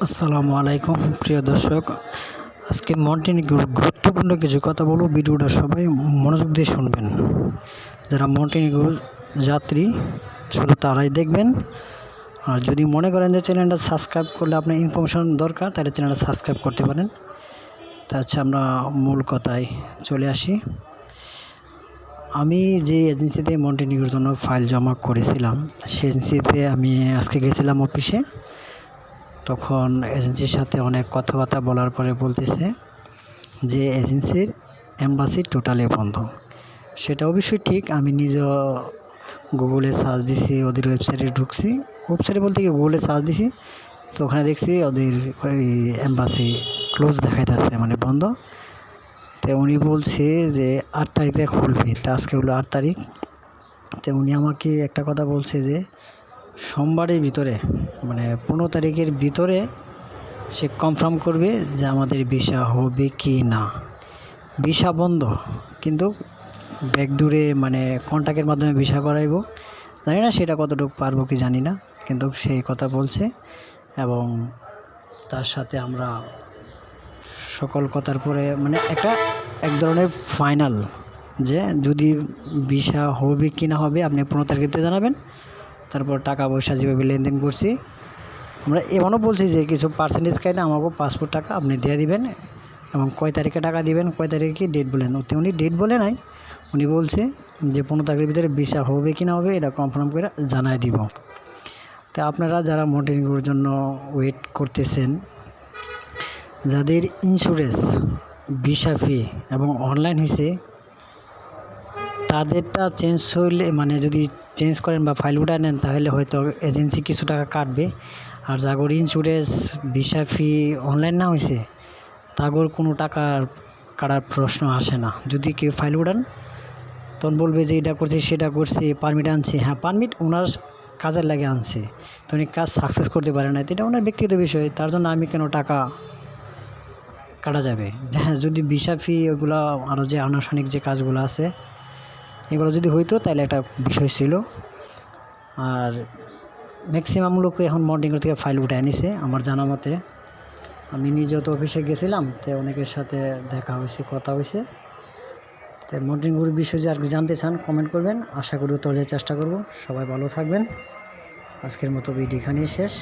আসসালামু আলাইকুম প্রিয় দর্শক। আজকে মন্টিনিগ্রোর গুরুত্বপূর্ণ কিছু কথা বলবো। ভিডিওটা সবাই মনোযোগ দিয়ে শুনবেন। যারা মন্টিনিগ্রোর যাত্রী শুধু তারাই দেখবেন। আর যদি মনে করেন যে চ্যানেলটা সাবস্ক্রাইব করলে আপনার ইনফরমেশন দরকার, তাহলে চ্যানেলটা সাবস্ক্রাইব করতে পারেন। তা হচ্ছে আমরা মূল কথায় চলে আসি। আমি যে এজেন্সিতে মন্টিনিগ্রোর জন্য ফাইল জমা করেছিলাম, সেই এজেন্সিতে আমি আজকে গেছিলাম অফিসে। তখন এজেন্সির সাথে অনেক কথাবার্তা বলার পরে বলতেছে যে এজেন্সির এম্বাসি টোটালি বন্ধ। সেটা অবশ্যই ঠিক। আমি নিজেও গুগলে সার্চ দিছি, ওদের ওয়েবসাইটে ঢুকছি। ওয়েবসাইটে বলতে কি গুগলে সার্চ দিছি, তো ওখানে দেখছি ওদের ওই এম্বাসি ক্লোজ দেখাইতেছে, মানে বন্ধ। তো উনি বলছে যে 8 তারিখে খুলবে। তা আজকে হলো 8 তারিখ। তো উনি আমাকে একটা কথা বলছে যে সোমবারের ভিতরে, মানে 15 তারিখের ভিতরে সে কনফার্ম করবে যে আমাদের ভিসা হবে কি না। ভিসা বন্ধ, কিন্তু ব্যাকডোরে মানে কন্ট্যাক্টের মাধ্যমে ভিসা করাইব। জানি না সেটা কতটুকু পারবো কি জানি না, কিন্তু সেই কথা বলছে। এবং তার সাথে আমরা সকল কথার পরে মানে এক ধরনের ফাইনাল, যে যদি ভিসা হবে কি না হবে আপনি 15 তারিখে জানাবেন। তারপর টাকা পয়সা যেভাবে লেনদেন করছি আমরা এমনও বলছি যে কিছু পার্সেন্টেজ কাইটে আমাকে পাসপোর্ট টাকা আপনি দিয়ে দিবেন, এবং কয় তারিখে টাকা দিবেন, কয় তারিখে কি ডেট বলেন। উনি ডেট বলে নাই, উনি বলছে যে 15 তারিখের ভিতরে ভিসা হবে কি না হবে এটা কনফার্ম করে জানায় দিব। তা আপনারা যারা মন্টিনিগ্রোর জন্য ওয়েট করতেছেন, যাদের ইন্স্যুরেন্স, ভিসা ফি এবং অনলাইন হয়েছে, তাদেরটা চেঞ্জ হইলে মানে যদি চেঞ্জ করেন বা ফাইল উঠায় নেন, তাহলে হয়তো এজেন্সি কিছু টাকা কাটবে। আর যাগর ইন্স্যুরেন্স, ভিসা ফি অনলাইন না হয়েছে, তাগর কোনো টাকার কাটার প্রশ্ন আসে না। যদি কেউ ফাইল উঠান তখন বলবে যে এটা করছি সেটা করছি, পারমিট আনছি। হ্যাঁ, পারমিট ওনার কাজের লাগে আনছে, তো উনি কাজ সাকসেস করতে পারে না, এটা ওনার ব্যক্তিগত বিষয়। তার জন্য আমি কেন টাকা কাটা যাবে। হ্যাঁ, যদি ভিসা ফি ওগুলো আরও যে আনুষ্ঠানিক যে কাজগুলো আছে এগুলো যদি হইতো তাহলে একটা বিষয় ছিল। আর ম্যাক্সিমাম লোক এখন মন্টিনিগ্রো থেকে ফাইল উঠে আনিছে আমার জানা মতে। আমি নিজেও তো অফিসে গেছিলাম, তো অনেকের সাথে দেখা হয়েছে, কথা হয়েছে। তাই মন্টিনিগ্রোর বিষয়ে যে আর জানতে চান কমেন্ট করবেন, আশা করি উত্তর দেওয়ার চেষ্টা করব। সবাই ভালো থাকবেন। আজকের মতো ভিডিও এখানেই শেষ।